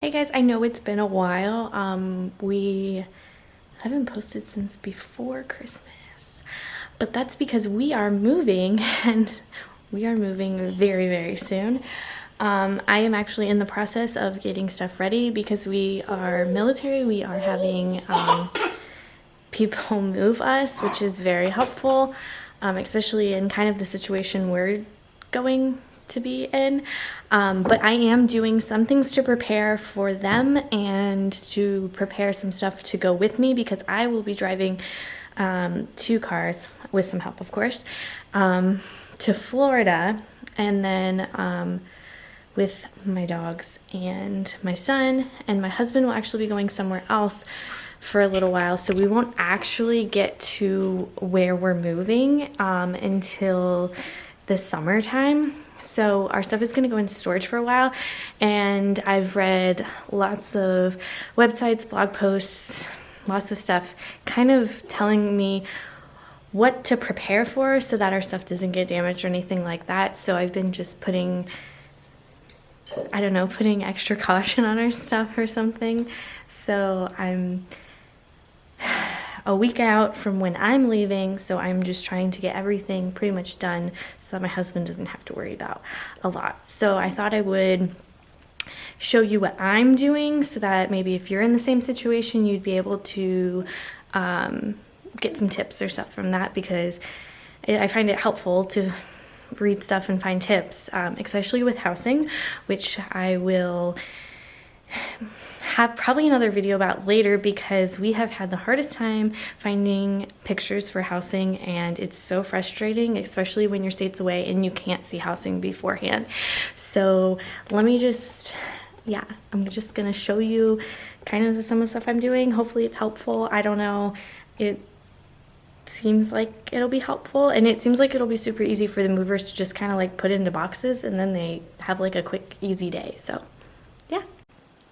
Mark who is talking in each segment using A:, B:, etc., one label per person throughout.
A: Hey guys, I know it's been a while. We haven't posted since before Christmas, but that's because we are moving and we are moving very, very soon. I am actually in the process of getting stuff ready because we are military. We are having people move us, which is very helpful, especially in kind of the situation we're going to be in. But I am doing some things to prepare for them and to prepare some stuff to go with me because I will be driving 2 cars, with some help of course, to Florida, and then with my dogs and my son, and my husband will actually be going somewhere else for a little while, so we won't actually get to where we're moving until the summertime. So our stuff is going to go into storage for a while, and I've read lots of websites, blog posts, lots of stuff kind of telling me what to prepare for so that our stuff doesn't get damaged or anything like that. So I've been just putting, I don't know, putting extra caution on our stuff or something. So I'm a week out from when I'm leaving, so I'm just trying to get everything pretty much done so that my husband doesn't have to worry about a lot. So I thought I would show you what I'm doing so that maybe if you're in the same situation, you'd be able to get some tips or stuff from that, because I find it helpful to read stuff and find tips, especially with housing, which I will have probably another video about later, because we have had the hardest time finding pictures for housing, and it's so frustrating, especially when you're states away and you can't see housing beforehand. So let me just, I'm just gonna show you kind of some of the stuff I'm doing. Hopefully it's helpful. I don't know, it seems like it'll be helpful, and it seems like it'll be super easy for the movers to just kind of like put into boxes, and then they have like a quick, easy day. So yeah.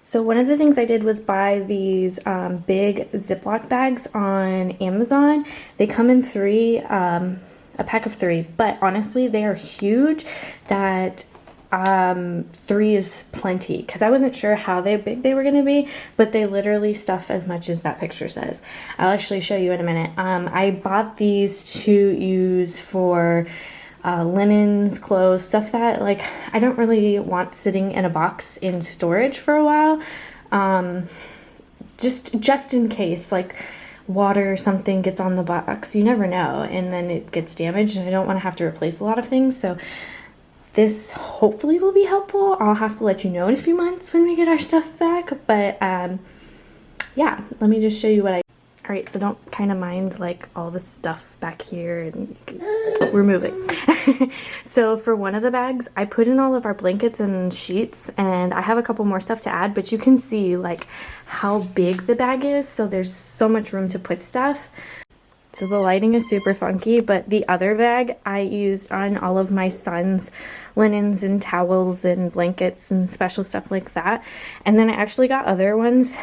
A: So one of the things I did was buy these big Ziploc bags on Amazon. They come in 3, a pack of 3, but honestly they are huge, that 3 is plenty, because I wasn't sure how big they were going to be, but they literally stuff as much as that picture says. I'll actually show you in a minute. I bought these to use for linens, clothes, stuff that like I don't really want sitting in a box in storage for a while, just in case like water or something gets on the box. You never know, and then it gets damaged, and I don't want to have to replace a lot of things. So this hopefully will be helpful. I'll have to let you know in a few months when we get our stuff back, but yeah, let me just show you what I. All right, so don't kind of mind like all the stuff back here, and we're moving. So for one of the bags, I put in all of our blankets and sheets, and I have a couple more stuff to add, but you can see like how big the bag is, so there's so much room to put stuff. So the lighting is super funky, but the other bag I used on all of my son's linens and towels and blankets and special stuff like that. And then I actually got other ones,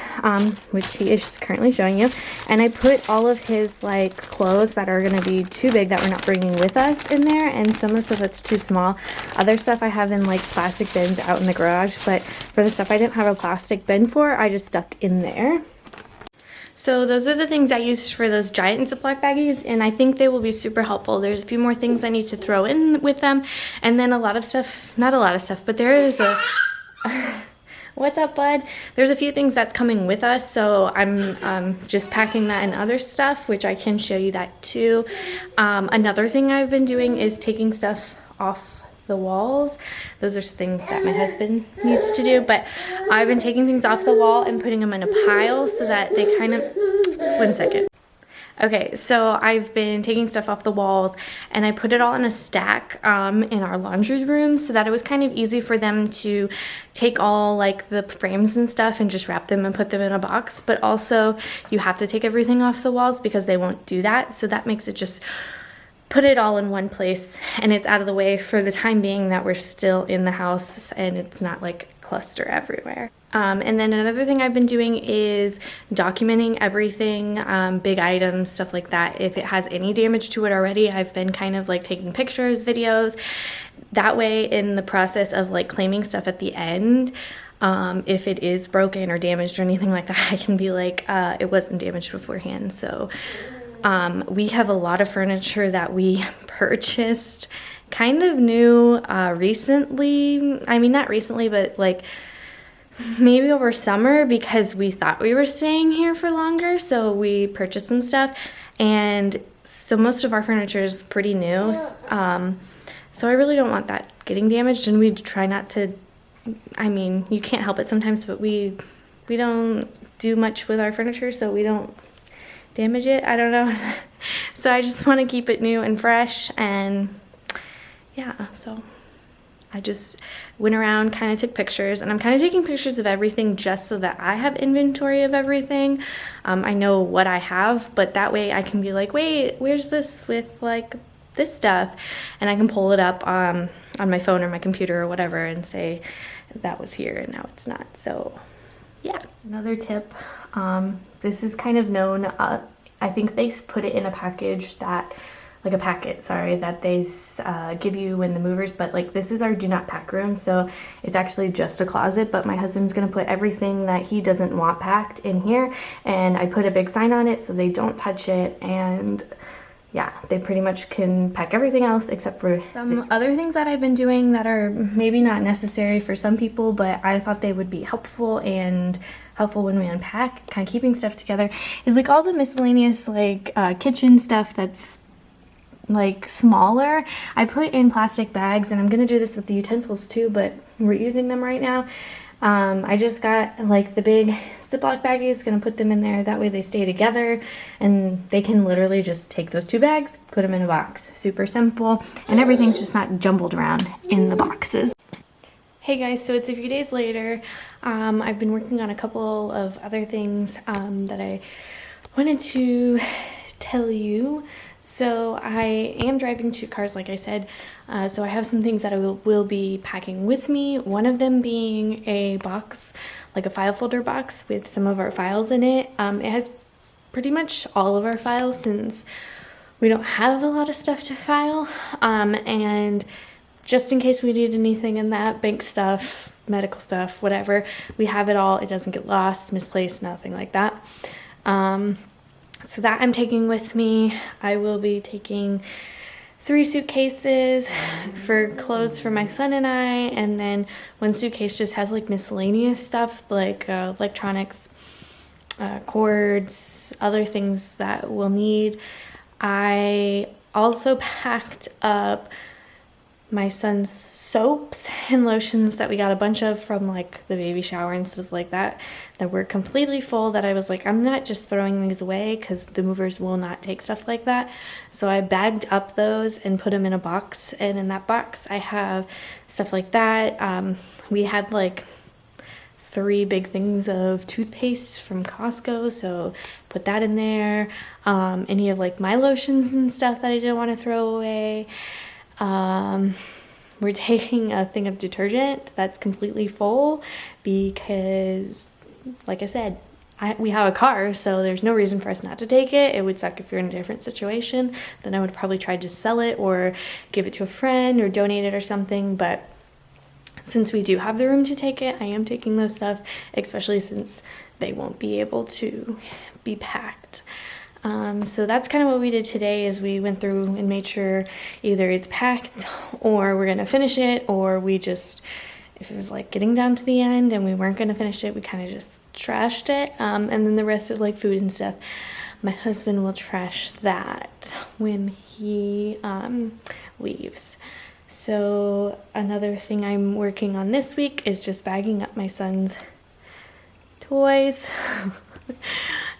A: which he is currently showing you. And I put all of his like clothes that are going to be too big that we're not bringing with us in there, and some of the stuff that's too small. Other stuff I have in like plastic bins out in the garage, but for the stuff I didn't have a plastic bin for, I just stuck in there. So those are the things I used for those giant Ziploc baggies, and I think they will be super helpful. There's a few more things I need to throw in with them, and then a lot of stuff, not a lot of stuff, but there is a, what's up bud? There's a few things that's coming with us, so I'm just packing that and other stuff, which I can show you that too. Another thing I've been doing is taking stuff off the walls. Those are things that my husband needs to do, but I've been taking things off the wall and putting them in a pile so that they kind of, one second. Okay, so I've been taking stuff off the walls, and I put it all in a stack in our laundry room so that it was kind of easy for them to take all like the frames and stuff and just wrap them and put them in a box. But also you have to take everything off the walls because they won't do that, so that makes it just put it all in one place, and it's out of the way for the time being that we're still in the house, and it's not like cluster everywhere. And then another thing I've been doing is documenting everything, big items, stuff like that. If it has any damage to it already, I've been kind of like taking pictures, videos. That way in the process of like claiming stuff at the end, If it is broken or damaged or anything like that, I can be like, it wasn't damaged beforehand. So we have a lot of furniture that we purchased kind of new recently. I mean, not recently, but like maybe over summer, because we thought we were staying here for longer. So we purchased some stuff, and so most of our furniture is pretty new. So I really don't want that getting damaged, and we try not to. I mean, you can't help it sometimes, but we don't do much with our furniture, so we don't damage it. I don't know. So I just want to keep it new and fresh, and yeah, so I just went around, kind of took pictures, and I'm kind of taking pictures of everything just so that I have inventory of everything. I know what I have, but that way I can be like, wait, where's this with like this stuff? And I can pull it up on my phone or my computer or whatever and say that was here and now it's not. So yeah. Another tip, this is kind of known, I think they put it in a package that, like a packet, sorry, that they give you when the movers, but like this is our do not pack room. So it's actually just a closet, but my husband's gonna put everything that he doesn't want packed in here, and I put a big sign on it so they don't touch it. And yeah, they pretty much can pack everything else except for some other things that I've been doing that are maybe not necessary for some people, but I thought they would be helpful when we unpack, kind of keeping stuff together, is like all the miscellaneous like kitchen stuff that's like smaller. I put in plastic bags, and I'm gonna do this with the utensils too, but we're using them right now. I just got like the big Ziploc baggies, gonna put them in there, that way they stay together and they can literally just take those 2 bags, put them in a box. Super simple, and everything's just not jumbled around in the boxes. Hey guys, so it's a few days later. I've been working on a couple of other things that I wanted to tell you. So I am driving 2 cars, like I said, so I have some things that I will be packing with me. One of them being a box, like a file folder box with some of our files in it. It has pretty much all of our files since we don't have a lot of stuff to file, and just in case we need anything in that, bank stuff, medical stuff, whatever, we have it all. It doesn't get lost, misplaced, nothing like that. So that I'm taking with me. I will be taking 3 suitcases for clothes for my son and I, and then 1 suitcase just has like miscellaneous stuff like electronics, cords, other things that we'll need. I also packed up my son's soaps and lotions that we got a bunch of from like the baby shower and stuff like that, that were completely full, that I was like, I'm not just throwing these away because the movers will not take stuff like that. So I bagged up those and put them in a box, and in that box I have stuff like that. We had like 3 big things of toothpaste from Costco, so put that in there. Any of like my lotions and stuff that I didn't want to throw away. We're taking a thing of detergent that's completely full because, like I said, we have a car, so there's no reason for us not to take it. It would suck if you're in a different situation. Then I would probably try to sell it or give it to a friend or donate it or something, but since we do have the room to take it, I am taking those stuff, especially since they won't be able to be packed. So that's kind of what we did today, is we went through and made sure either it's packed or we're gonna finish it, or we just, if it was like getting down to the end and we weren't gonna finish it, we kind of just trashed it. And then the rest of like food and stuff, my husband will trash that when he leaves. So another thing I'm working on this week is just bagging up my son's toys.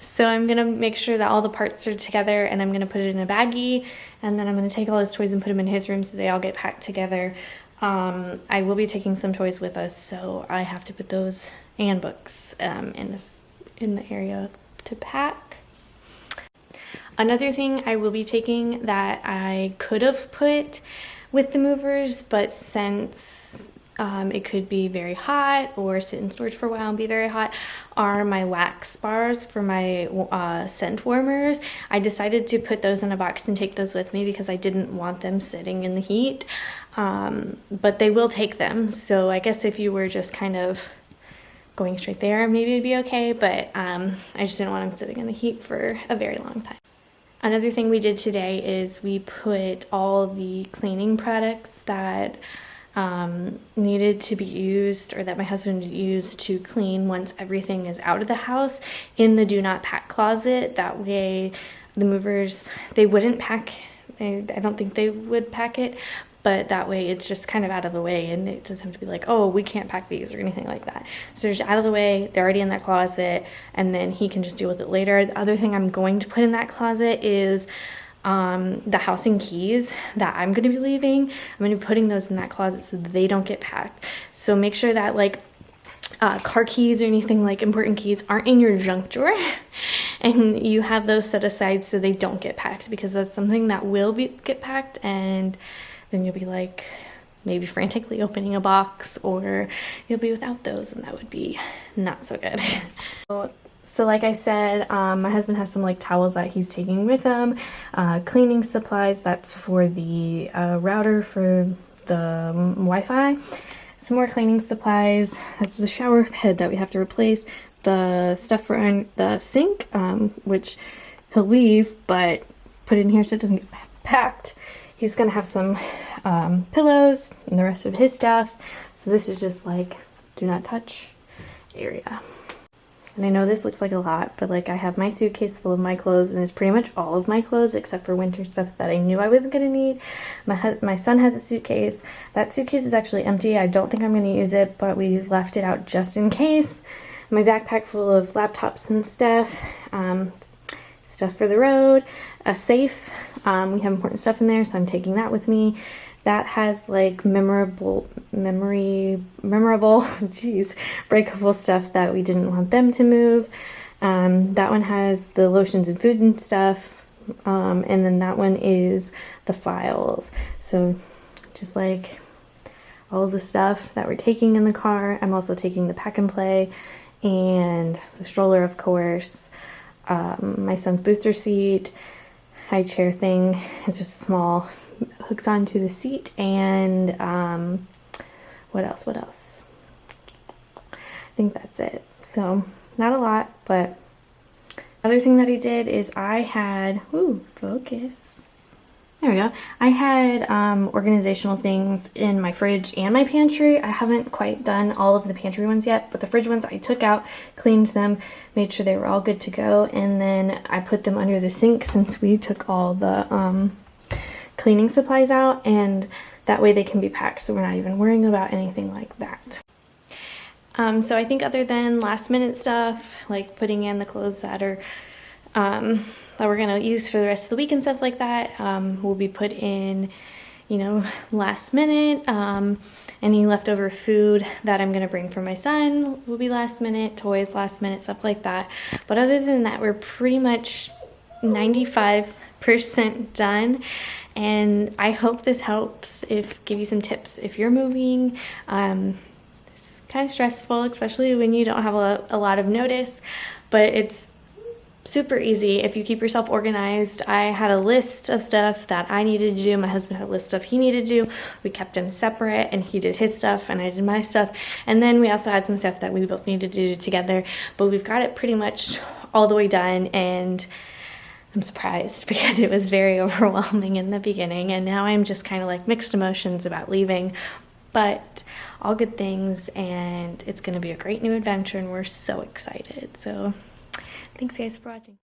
A: So I'm gonna make sure that all the parts are together, and I'm gonna put it in a baggie, and then I'm gonna take all his toys and put them in his room so they all get packed together. I will be taking some toys with us, so I have to put those and books in the area to pack. Another thing I will be taking that I could have put with the movers, but since it could be very hot or sit in storage for a while and be very hot, are my wax bars for my scent warmers. I decided to put those in a box and take those with me because I didn't want them sitting in the heat, but they will take them. So I guess if you were just kind of going straight there, maybe it'd be okay, but I just didn't want him sitting in the heat for a very long time. Another thing we did today is we put all the cleaning products that needed to be used, or that my husband would use to clean once everything is out of the house, in the do not pack closet. That way the movers, they wouldn't pack, I don't think they would pack it, but that way it's just kind of out of the way, and it doesn't have to be like, oh, we can't pack these or anything like that. So they're just out of the way, they're already in that closet, and then he can just deal with it later. The other thing I'm going to put in that closet is the house and keys that I'm going to be leaving. I'm going to be putting those in that closet so that they don't get packed. So make sure that like car keys or anything like important keys aren't in your junk drawer, and you have those set aside so they don't get packed, because that's something that will get packed, and then you'll be like maybe frantically opening a box, or you'll be without those, and that would be not so good. So like I said, my husband has some like towels that he's taking with him, cleaning supplies, that's for the router for the Wi-Fi, some more cleaning supplies, that's the shower head that we have to replace, the stuff for the sink, which he'll leave but put in here so it doesn't get packed. He's gonna have some pillows and the rest of his stuff. So this is just like do not touch area. And I know this looks like a lot, but like I have my suitcase full of my clothes, and it's pretty much all of my clothes except for winter stuff that I knew I wasn't gonna need. My son has a suitcase. That suitcase is actually empty. I don't think I'm gonna use it, but we left it out just in case. My backpack full of laptops and stuff, stuff for the road, a safe. We have important stuff in there, so I'm taking that with me. That has like memorable, geez, breakable stuff that we didn't want them to move. That one has the lotions and food and stuff. And then that one is the files. So just like all the stuff that we're taking in the car. I'm also taking the pack and play and the stroller, of course. My son's booster seat, high chair thing. It's just small, hooks onto the seat, and what else? I think that's it. So not a lot, but other thing that I did is I had, focus. There we go. I had organizational things in my fridge and my pantry. I haven't quite done all of the pantry ones yet, but the fridge ones I took out, cleaned them, made sure they were all good to go, and then I put them under the sink since we took all the cleaning supplies out, and that way they can be packed, so we're not even worrying about anything like that. So I think other than last minute stuff, like putting in the clothes that are that we're gonna use for the rest of the week and stuff like that, will be put in, you know, last minute. Any leftover food that I'm gonna bring for my son will be last minute, toys last minute, stuff like that. But other than that, we're pretty much 95% done. And I hope this helps, give you some tips if you're moving. It's kind of stressful, especially when you don't have a lot of notice, but it's super easy if you keep yourself organized. I had a list of stuff that I needed to do. My husband had a list of stuff he needed to do. We kept them separate, and he did his stuff and I did my stuff. And then we also had some stuff that we both needed to do together, but we've got it pretty much all the way done, and I'm surprised because it was very overwhelming in the beginning, and now I'm just kind of like mixed emotions about leaving, but all good things, and it's going to be a great new adventure, and we're so excited. So thanks guys for watching.